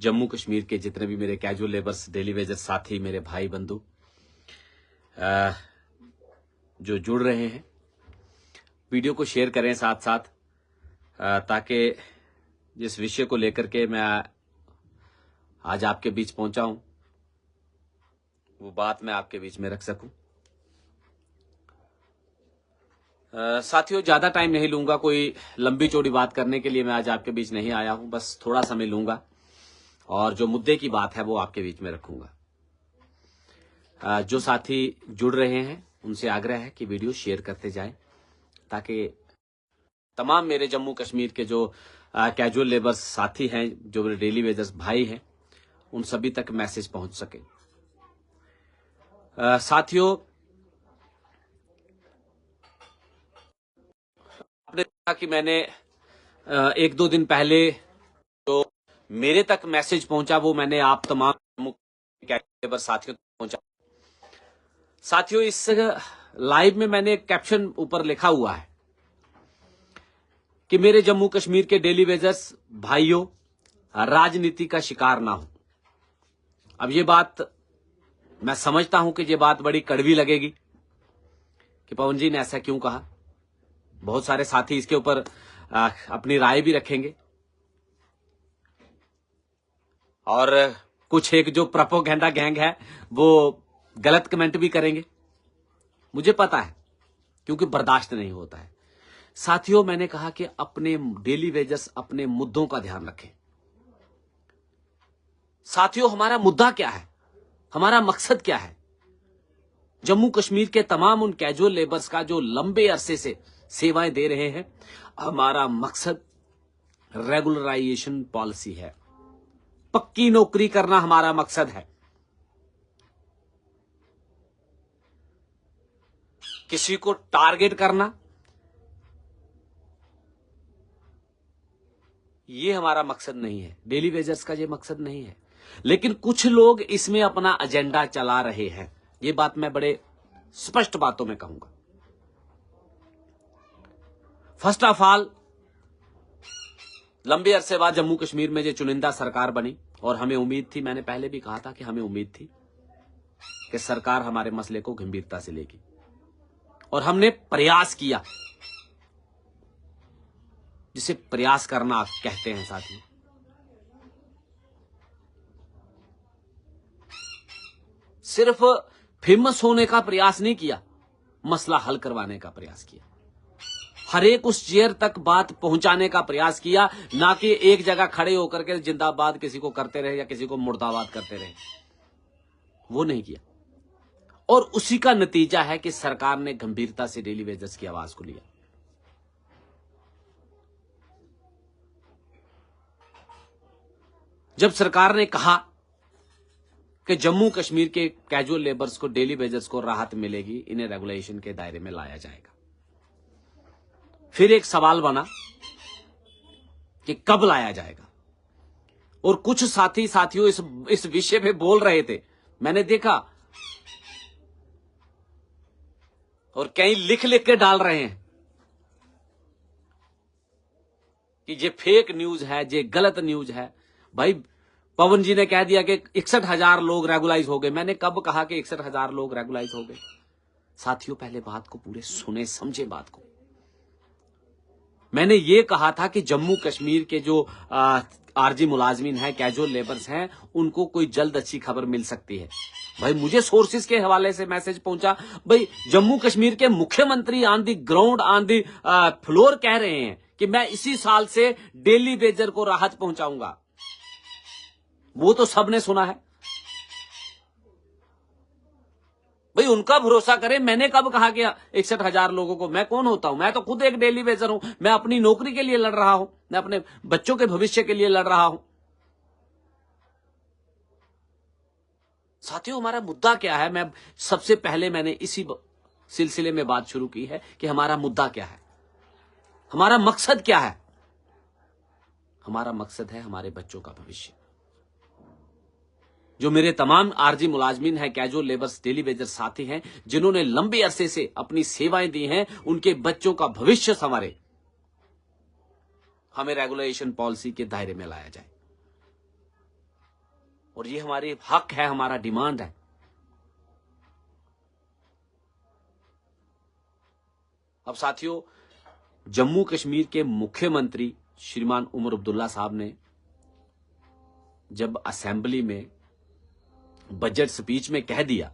जम्मू कश्मीर के जितने भी मेरे कैजुअल लेबर्स, डेली वेजर साथी, मेरे भाई बंधु जो जुड़ रहे हैं, वीडियो को शेयर करें साथ साथ, ताकि जिस विषय को लेकर के मैं आज आपके बीच पहुंचा हूं वो बात मैं आपके बीच में रख सकूं। साथियों, ज्यादा टाइम नहीं लूंगा, कोई लंबी चौड़ी बात करने के लिए मैं आज आपके बीच नहीं आया हूं। बस थोड़ा समय लूंगा और जो मुद्दे की बात है वो आपके बीच में रखूंगा। जो साथी जुड़ रहे हैं उनसे आग्रह है कि वीडियो शेयर करते जाएं, ताकि तमाम मेरे जम्मू कश्मीर के जो कैजुअल लेबर्स साथी हैं, जो मेरे डेली वेजर्स भाई हैं, उन सभी तक मैसेज पहुंच सके। साथियों, आपने देखा कि मैंने एक दो दिन पहले जो मेरे तक मैसेज पहुंचा वो मैंने आप तमाम कैजुअल लेबर साथियों तक पहुंचा। साथियों, इस लाइव में मैंने एक कैप्शन ऊपर लिखा हुआ है कि मेरे जम्मू कश्मीर के डेली वेजर्स भाइयों, राजनीति का शिकार ना हो। अब ये बात मैं समझता हूं कि ये बात बड़ी कड़वी लगेगी कि पवन जी ने ऐसा क्यों कहा। बहुत सारे साथी इसके ऊपर अपनी राय भी रखेंगे और कुछ एक जो प्रोपेगेंडा गैंग है वो गलत कमेंट भी करेंगे। मुझे पता है, क्योंकि बर्दाश्त नहीं होता है। साथियों, मैंने कहा कि अपने डेली वेजर्स अपने मुद्दों का ध्यान रखें। साथियों, हमारा मुद्दा क्या है, हमारा मकसद क्या है? जम्मू कश्मीर के तमाम उन कैजुअल लेबर्स का जो लंबे अरसे से सेवाएं दे रहे हैं, हमारा मकसद रेगुलराइजेशन पॉलिसी है। पक्की नौकरी करना हमारा मकसद है। किसी को टारगेट करना ये हमारा मकसद नहीं है, डेली वेजर्स का ये मकसद नहीं है। लेकिन कुछ लोग इसमें अपना एजेंडा चला रहे हैं, ये बात मैं बड़े स्पष्ट बातों में कहूंगा। फर्स्ट ऑफ ऑल, लंबे अरसे बाद जम्मू कश्मीर में जो चुनिंदा सरकार बनी और हमें उम्मीद थी, मैंने पहले भी कहा था कि हमें उम्मीद थी कि सरकार हमारे मसले को गंभीरता से लेगी, और हमने प्रयास किया, जिसे प्रयास करना आप कहते हैं साथियों। सिर्फ फेमस होने का प्रयास नहीं किया, मसला हल करवाने का प्रयास किया। हर एक उस चेयर तक बात पहुंचाने का प्रयास किया, ना कि एक जगह खड़े होकर के जिंदाबाद किसी को करते रहे या किसी को मुर्दाबाद करते रहे। वो नहीं किया, और उसी का नतीजा है कि सरकार ने गंभीरता से डेली वेजर्स की आवाज को लिया। जब सरकार ने कहा कि जम्मू कश्मीर के कैजुअल लेबर्स को, डेली वेजर्स को राहत मिलेगी, इन्हें रेगुलेशन के दायरे में लाया जाएगा, फिर एक सवाल बना कि कब लाया जाएगा। और कुछ साथियों इस विषय पे बोल रहे थे, मैंने देखा, और कई लिख लिख के डाल रहे हैं कि ये फेक न्यूज है, ये गलत न्यूज है। भाई, पवन जी ने कह दिया कि 61,000 लोग रेगुलाइज हो गए। मैंने कब कहा कि 61,000 लोग रेगुलाइज हो गए? साथियों, पहले बात को पूरे सुने समझे बात को। मैंने ये कहा था कि जम्मू कश्मीर के जो आरजी मुलाजमीन हैं, कैजुअल लेबर्स हैं, उनको कोई जल्द अच्छी खबर मिल सकती है। भाई, मुझे सोर्सेज के हवाले से मैसेज पहुंचा, भाई जम्मू कश्मीर के मुख्यमंत्री on the ground, on the floor कह रहे हैं कि मैं इसी साल से डेली वेजर को राहत पहुंचाऊंगा। वो तो सबने सुना है। भाई, उनका भरोसा करें। मैंने कब कहा कि 61,000 लोगों को? मैं कौन होता हूं? मैं तो खुद एक डेली वेजर हूं। मैं अपनी नौकरी के लिए लड़ रहा हूं, मैं अपने बच्चों के भविष्य के लिए लड़ रहा हूं। साथियों, हमारा मुद्दा क्या है? मैं सबसे पहले मैंने इसी सिलसिले में बात शुरू की है कि हमारा मुद्दा क्या है, हमारा मकसद क्या है। हमारा मकसद है हमारे बच्चों का भविष्य। जो मेरे तमाम आरजी मुलाजमीन हैं, कैजुअल लेबर्स, डेली वेजर साथी हैं, जिन्होंने लंबे अरसे से अपनी सेवाएं दी हैं, उनके बच्चों का भविष्य संवारे, हमें रेगुलेशन पॉलिसी के दायरे में लाया जाए। और ये हमारी हक है, हमारा डिमांड है। अब साथियों, जम्मू कश्मीर के मुख्यमंत्री श्रीमान उमर अब्दुल्ला साहब ने जब असेंबली में बजट स्पीच में कह दिया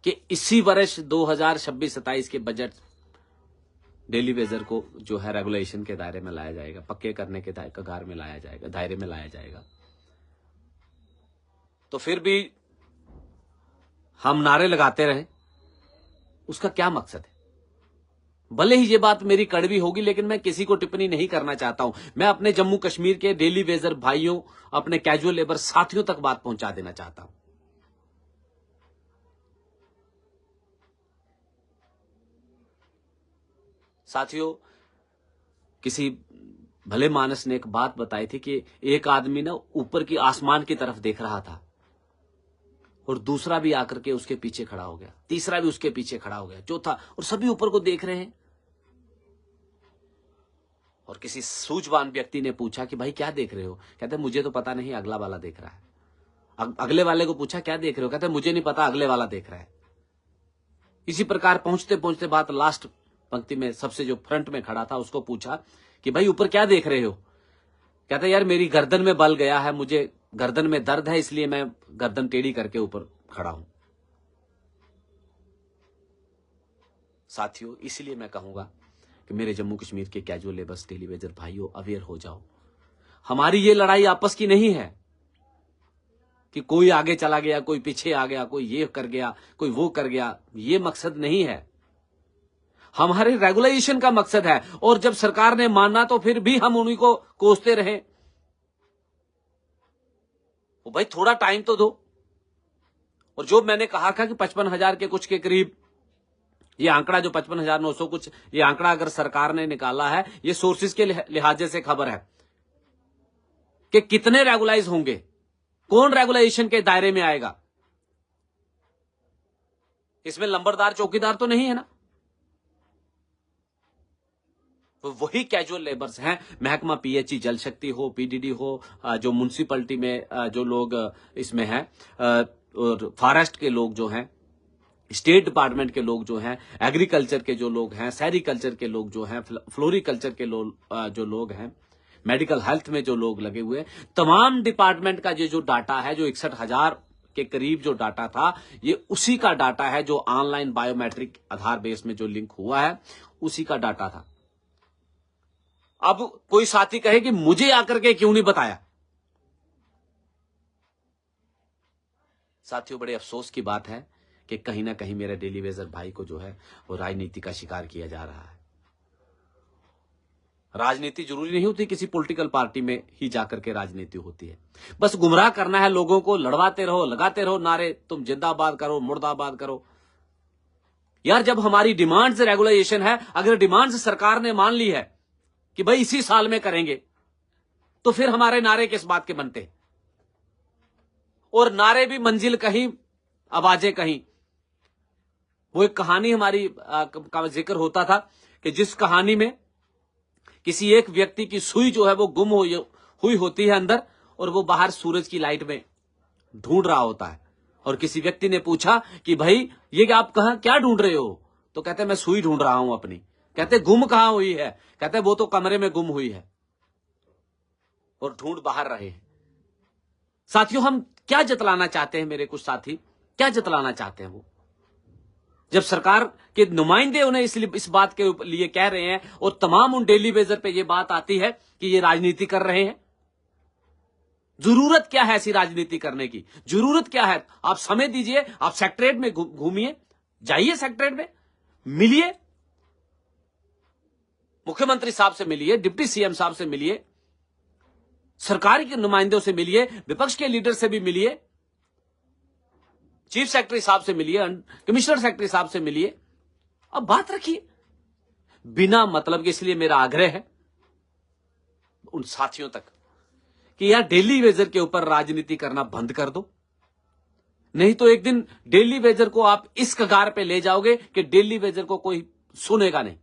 कि इसी वर्ष 2026-27 के बजट डेली वेजर को जो है रेगुलेशन के दायरे में लाया जाएगा, पक्के करने के कगार में लाया जाएगा, दायरे में लाया जाएगा, तो फिर भी हम नारे लगाते रहे। उसका क्या मकसद है? भले ही ये बात मेरी कड़वी होगी, लेकिन मैं किसी को टिप्पणी नहीं करना चाहता हूं। मैं अपने जम्मू कश्मीर के डेली वेजर भाइयों, अपने कैजुअल लेबर साथियों तक बात पहुंचा देना चाहता हूं। साथियों, किसी भले मानस ने एक बात बताई थी कि एक आदमी ना ऊपर की आसमान की तरफ देख रहा था और दूसरा भी आकर के उसके पीछे खड़ा हो गया, तीसरा भी उसके पीछे खड़ा हो गया, चौथा, और सभी ऊपर को देख रहे हैं। और किसी सूझवान व्यक्ति ने पूछा कि भाई क्या देख रहे हो? कहते मुझे तो पता नहीं, अगला वाला देख रहा है। अगले वाले को पूछा क्या देख रहे हो? कहते मुझे नहीं पता, अगले वाला देख रहा है। इसी प्रकार पहुंचते पहुंचते बात लास्ट पंक्ति में सबसे जो फ्रंट में खड़ा था उसको पूछा कि भाई ऊपर क्या देख रहे हो? कहते यार मेरी गर्दन में बल गया है, मुझे गर्दन में दर्द है, इसलिए मैं गर्दन टेढ़ी करके ऊपर खड़ा हूं। साथियों, इसलिए मैं कहूंगा कि मेरे जम्मू कश्मीर के कैजुअल लेबर्स, डेली वेजर भाइयों, अवेयर हो जाओ। हमारी ये लड़ाई आपस की नहीं है कि कोई आगे चला गया, कोई पीछे आ गया, कोई ये कर गया, कोई वो कर गया। ये मकसद नहीं है। हमारे रेगुलेशन का मकसद है। और जब सरकार ने माना तो फिर भी हम उन्हीं को कोसते रहे। वो भाई थोड़ा टाइम तो दो। और जो मैंने कहा था कि 55,000 के कुछ के करीब, ये आंकड़ा जो 55,900 कुछ, ये आंकड़ा अगर सरकार ने निकाला है, ये सोर्सेज के लिहाजे से खबर है कि कितने रेगुलाइज होंगे, कौन रेगुलेशन के दायरे में आएगा। इसमें लंबरदार चौकीदार तो नहीं है ना। तो वही कैजुअल लेबर्स हैं। महकमा पीएचई, जल शक्ति हो, पीडीडी हो, जो म्युनिसिपैलिटी में जो लोग इसमें हैं, और फॉरेस्ट के लोग जो हैं, स्टेट डिपार्टमेंट के लोग जो हैं, एग्रीकल्चर के जो लोग हैं, सेरिकल्चर के लोग जो हैं, फ्लोरिकल्चर के जो लोग हैं, मेडिकल हेल्थ में जो लोग लगे हुए, तमाम डिपार्टमेंट का ये जो डाटा है, जो 61,000 के करीब जो डाटा था, ये उसी का डाटा है जो ऑनलाइन बायोमेट्रिक आधार बेस में जो लिंक हुआ है, उसी का डाटा था। अब कोई साथी कहे कि मुझे आकर के क्यों नहीं बताया। साथियों, बड़े अफसोस की बात है कि कहीं ना कहीं मेरे डेली वेजर भाई को जो है वो राजनीति का शिकार किया जा रहा है। राजनीति जरूरी नहीं होती किसी पॉलिटिकल पार्टी में ही जाकर के राजनीति होती है। बस गुमराह करना है लोगों को, लड़वाते रहो, लगाते रहो नारे, तुम जिंदाबाद करो, मुर्दाबाद करो। यार जब हमारी डिमांड्स रेगुलेशन है, अगर डिमांड्स सरकार ने मान ली है कि भाई इसी साल में करेंगे, तो फिर हमारे नारे किस बात के बनते? और नारे भी मंजिल कहीं, आवाजें कहीं। वो एक कहानी हमारी का जिक्र होता था कि जिस कहानी में किसी एक व्यक्ति की सुई जो है वो गुम हुई होती है अंदर, और वो बाहर सूरज की लाइट में ढूंढ रहा होता है। और किसी व्यक्ति ने पूछा कि भाई ये आप कहां क्या ढूंढ रहे हो? तो कहते मैं सुई ढूंढ रहा हूं अपनी। कहते गुम कहां हुई है? कहते वो तो कमरे में गुम हुई है। और ढूंढ बाहर रहे हैं। साथियों, हम क्या जतलाना चाहते हैं? मेरे कुछ साथी क्या जतलाना चाहते हैं? वो जब सरकार के नुमाइंदे उन्हें इस बात के लिए कह रहे हैं, और तमाम उन डेली वेजर पे ये बात आती है कि ये राजनीति कर रहे हैं। जरूरत क्या है ऐसी राजनीति करने की? जरूरत क्या है? आप समय दीजिए, आप सेक्रेटरीट में घूमिए, जाइए सेक्रेटरीट में, मिलिए, मुख्यमंत्री साहब से मिलिए, डिप्टी सीएम साहब से मिलिए, सरकार के नुमाइंदों से मिलिए, विपक्ष के लीडर से भी मिलिए, चीफ सेक्रेटरी साहब से मिलिए, कमिश्नर सेक्रेटरी साहब से मिलिए, अब बात रखिए बिना मतलब के। इसलिए मेरा आग्रह है उन साथियों तक कि यार डेली वेजर के ऊपर राजनीति करना बंद कर दो, नहीं तो एक दिन डेली वेजर को आप इस कगार पे ले जाओगे कि डेली वेजर को कोई सुनेगा नहीं।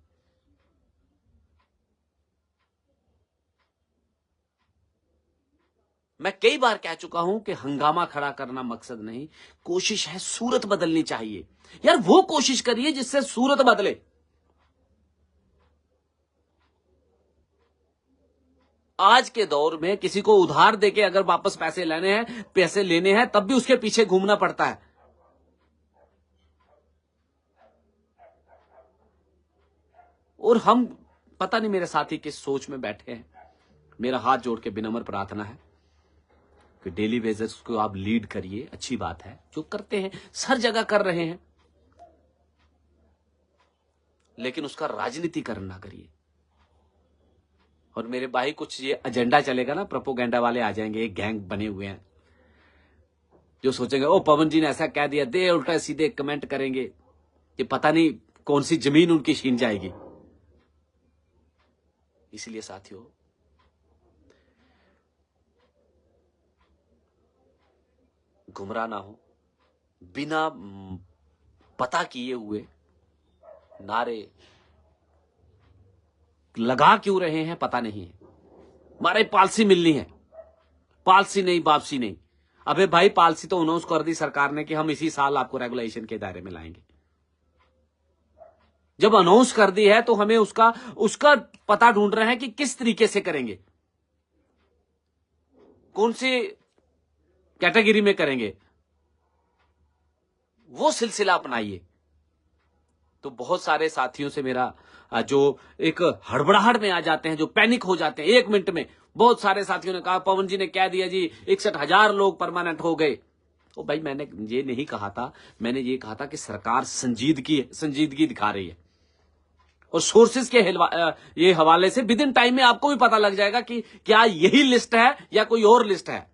मैं कई बार कह चुका हूं कि हंगामा खड़ा करना मकसद नहीं, कोशिश है सूरत बदलनी चाहिए। यार वो कोशिश करिए जिससे सूरत बदले। आज के दौर में किसी को उधार देके अगर वापस पैसे लेने हैं तब भी उसके पीछे घूमना पड़ता है। और हम पता नहीं मेरे साथी किस सोच में बैठे हैं। मेरा हाथ जोड़ के विनम्र प्रार्थना है कि डेली वेजर्स को आप लीड करिए, अच्छी बात है, जो करते हैं हर जगह कर रहे हैं, लेकिन उसका राजनीतिकरण ना करिए। और मेरे भाई कुछ ये एजेंडा चलेगा ना, प्रोपोगेंडा वाले आ जाएंगे, एक गैंग बने हुए हैं जो सोचेंगे ओ पवन जी ने ऐसा कह दिया, दे उल्टा सीधे कमेंट करेंगे कि पता नहीं कौन सी जमीन उनकी छीन जाएगी। इसलिए साथियों, गुमराह ना हो, बिना पता किए हुए नारे लगा क्यों रहे हैं पता नहीं है। हमारे पॉलिसी मिलनी है, पॉलिसी नहीं वापसी नहीं। अबे भाई पॉलिसी तो अनाउंस कर दी सरकार ने कि हम इसी साल आपको रेगुलेशन के दायरे में लाएंगे। जब अनाउंस कर दी है तो हमें उसका पता ढूंढ रहे हैं कि किस तरीके से करेंगे, कौन सी कैटेगरी में करेंगे, वो सिलसिला अपनाइए। तो बहुत सारे साथियों से मेरा जो एक हड़बड़ाहट में आ जाते हैं, जो पैनिक हो जाते हैं एक मिनट में, बहुत सारे साथियों ने कहा पवन जी ने कह दिया जी 61,000 लोग परमानेंट हो गए। तो भाई मैंने ये नहीं कहा था, मैंने ये कहा था कि सरकार संजीदगी दिखा रही है। और सोर्सेज के ये हवाले से विद इन टाइम में आपको भी पता लग जाएगा कि क्या यही लिस्ट है या कोई और लिस्ट है।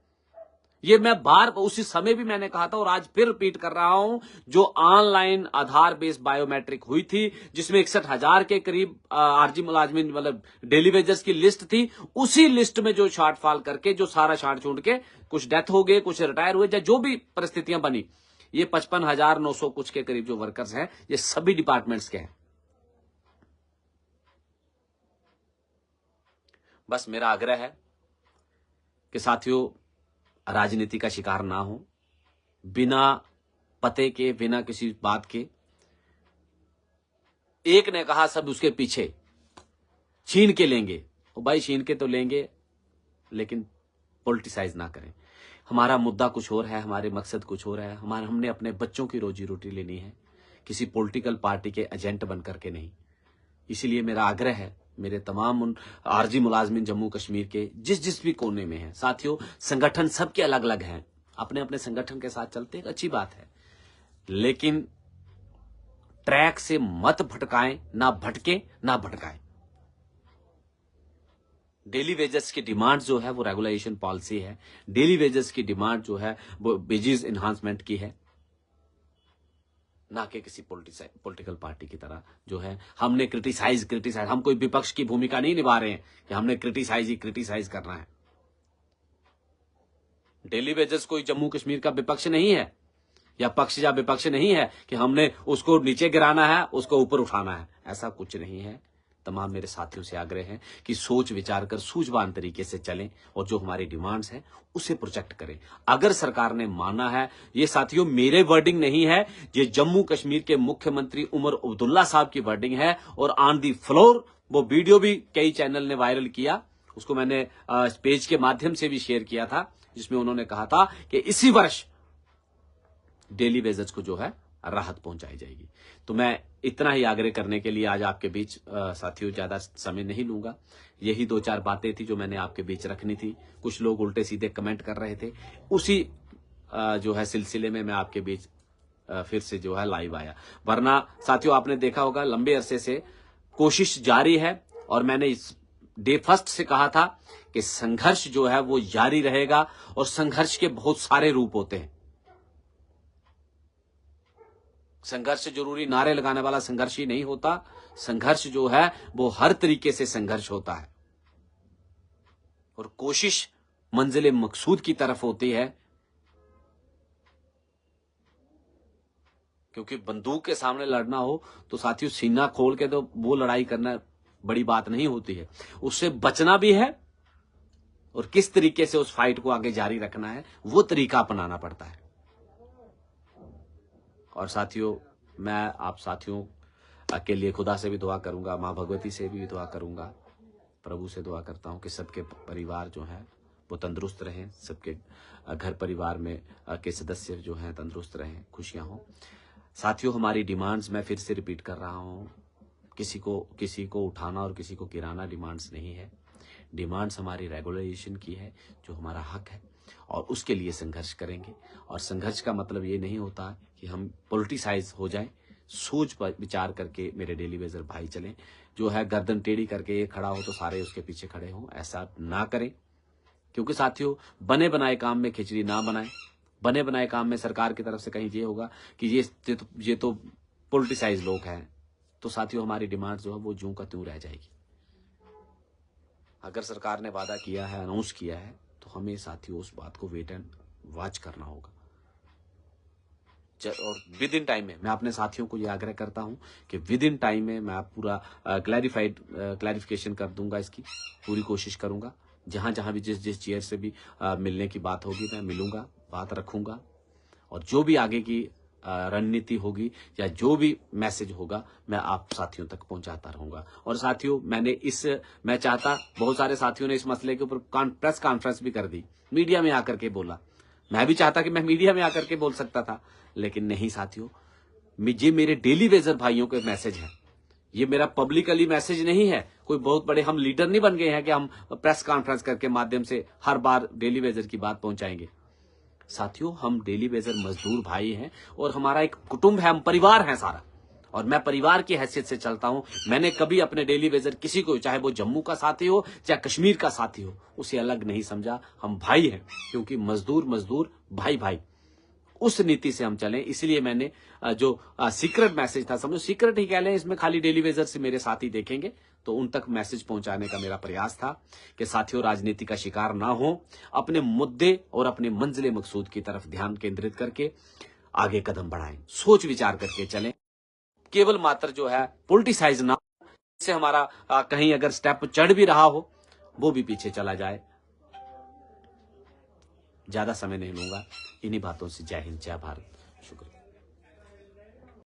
ये मैं उसी समय भी मैंने कहा था और आज फिर रिपीट कर रहा हूं, जो ऑनलाइन आधार बेस्ड बायोमेट्रिक हुई थी, जिसमें 61,000 के करीब आरजी मुलाजमीन मतलब डेली वेजर्स की लिस्ट थी, उसी लिस्ट में जो शॉर्टफॉल करके, जो सारा छांट छूट के, कुछ डेथ हो गए, कुछ रिटायर हुए, जो भी परिस्थितियां बनी, ये 55,900 कुछ के करीब जो वर्कर्स हैं, ये सभी डिपार्टमेंट्स के हैं। बस मेरा आग्रह है कि साथियों राजनीति का शिकार ना हो, बिना पते के, बिना किसी बात के। एक ने कहा सब उसके पीछे छीन के लेंगे, और भाई छीन के तो लेंगे लेकिन पॉलिटिसाइज ना करें। हमारा मुद्दा कुछ और है, हमारे मकसद कुछ और है। हमने अपने बच्चों की रोजी रोटी लेनी है, किसी पॉलिटिकल पार्टी के एजेंट बन करके नहीं। इसीलिए मेरा आग्रह है मेरे तमाम उन आरजी मुलाजमीन जम्मू कश्मीर के जिस भी कोने में हैं, साथियों संगठन सबके अलग अलग हैं, अपने अपने संगठन के साथ चलते हैं, अच्छी बात है, लेकिन ट्रैक से मत भटकाएं, ना भटके ना भटकाएं। डेली वेजेस की डिमांड जो है वो रेगुलेशन पॉलिसी है, डेली वेजेस की डिमांड जो है वो वेजेस एनहांसमेंट की है, ना कि किसी पॉलिटिकल पार्टी की तरह जो है हमने क्रिटिसाइज हम कोई विपक्ष की भूमिका नहीं निभा रहे हैं कि हमने क्रिटिसाइज करना है। डेली वेजेस कोई जम्मू कश्मीर का विपक्ष नहीं है, या पक्ष या विपक्ष नहीं है कि हमने उसको नीचे गिराना है, उसको ऊपर उठाना है, ऐसा कुछ नहीं है। तमाम मेरे साथियों से आग्रह है कि सोच विचार कर सूझवान तरीके से चलें और जो हमारी डिमांड्स हैं उसे प्रोजेक्ट करें। अगर सरकार ने माना है, ये साथियों मेरे वर्डिंग नहीं है, ये जम्मू कश्मीर के मुख्यमंत्री उमर अब्दुल्ला साहब की वर्डिंग है, और ऑन दी फ्लोर वो वीडियो भी कई चैनल ने वायरल किया, उसको मैंने पेज के माध्यम से भी शेयर किया था, जिसमें उन्होंने कहा था कि इसी वर्ष डेली वेजेस को जो है राहत पहुंचाई जाएगी। तो मैं इतना ही आग्रह करने के लिए आज आपके बीच साथियों ज्यादा समय नहीं लूंगा। यही 2-4 बातें थी जो मैंने आपके बीच रखनी थी। कुछ लोग उल्टे सीधे कमेंट कर रहे थे, उसी जो है सिलसिले में मैं आपके बीच फिर से जो है लाइव आया। वरना साथियों आपने देखा होगा लंबे अरसे से कोशिश जारी है, और मैंने इस डे फर्स्ट से कहा था कि संघर्ष जो है वो जारी रहेगा, और संघर्ष के बहुत सारे रूप होते हैं। संघर्ष जरूरी नारे लगाने वाला संघर्ष ही नहीं होता, संघर्ष जो है वो हर तरीके से संघर्ष होता है, और कोशिश मंजिल मकसूद की तरफ होती है। क्योंकि बंदूक के सामने लड़ना हो तो साथियों सीना खोल के तो वो लड़ाई करना बड़ी बात नहीं होती है, उससे बचना भी है और किस तरीके से उस फाइट को आगे जारी रखना है, वो तरीका अपनाना पड़ता है। और साथियों, मैं आप साथियों के लिए खुदा से भी दुआ करूंगा, माँ भगवती से भी दुआ करूंगा, प्रभु से दुआ करता हूं कि सबके परिवार जो है वो तंदुरुस्त रहें, सबके घर परिवार में के सदस्य जो हैं तंदुरुस्त रहें, खुशियां हों। साथियों, हमारी डिमांड्स मैं फिर से रिपीट कर रहा हूं, किसी को उठाना और किसी को गिराना डिमांड्स नहीं है। डिमांड्स हमारी रेगुलराइजेशन की है, जो हमारा हक है, और उसके लिए संघर्ष करेंगे। और संघर्ष का मतलब ये नहीं होता कि हम पॉलिटिसाइज हो जाएं। सोच पर विचार करके मेरे डेली वेजर भाई चलें। जो है गर्दन टेढ़ी करके ये खड़ा हो तो सारे उसके पीछे खड़े हों, ऐसा ना करें। क्योंकि साथियों, बने बनाए काम में खिचड़ी ना बनाएं। बने बनाए काम में सरकार की तरफ से कहीं ये होगा कि ये तो पॉलिटिसाइज लोग हैं, तो साथियों हमारी डिमांड जो है वो जूं का त्यों रह जाएगी। अगर सरकार ने वादा किया है, अनाउंस किया है, तो हमें साथियों उस बात को वेट एंड वॉच करना होगा। और विद इन टाइम में मैं अपने साथियों को ये आग्रह करता हूं कि विद इन टाइम में मैं पूरा क्लैरिफिकेशन कर दूंगा, इसकी पूरी कोशिश करूंगा। जहां जहां भी जिस चेयर से भी मिलने की बात होगी मैं मिलूंगा, बात रखूंगा, और जो भी आगे की रणनीति होगी या जो भी मैसेज होगा मैं आप साथियों तक पहुंचाता रहूंगा। और साथियों, मैं चाहता, बहुत सारे साथियों ने इस मसले के ऊपर प्रेस कॉन्फ्रेंस भी कर दी, मीडिया में आकर के बोला। मैं भी चाहता कि मैं मीडिया में आकर के बोल सकता था, लेकिन नहीं साथियों, ये मेरे डेली वेजर भाइयों के मैसेज है, ये मेरा पब्लिकली मैसेज नहीं है। कोई बहुत बड़े हम लीडर नहीं बन गए हैं कि हम प्रेस कॉन्फ्रेंस करके माध्यम से हर बार डेली वेजर की बात पहुंचाएंगे। साथियों, हम डेली वेजर मजदूर भाई हैं और हमारा एक कुटुंब है, हम परिवार हैं सारा, और मैं परिवार की हैसियत से चलता हूं। मैंने कभी अपने डेली वेजर किसी को, चाहे वो जम्मू का साथी हो चाहे कश्मीर का साथी हो, उसे अलग नहीं समझा। हम भाई हैं, क्योंकि मजदूर भाई भाई, उस नीति से हम चलें। इसलिए मैंने जो सीक्रेट मैसेज था, समझो सीक्रेट ही कह लें, इसमें खाली डेली वेजर से मेरे साथी देखेंगे, तो उन तक मैसेज पहुंचाने का मेरा प्रयास था कि साथियों राजनीति का शिकार ना हो, अपने मुद्दे और अपने मंजिले मकसूद की तरफ ध्यान केंद्रित करके आगे कदम बढ़ाएं, सोच विचार करके चलें, केवल मात्र जो है पॉलिटिसाइज ना, इससे हमारा कहीं अगर स्टेप चढ़ भी रहा हो वो भी पीछे चला जाए। ज्यादा समय नहीं लूंगा, इन्हीं बातों से जय हिंद, जय भारत, शुक्रिया।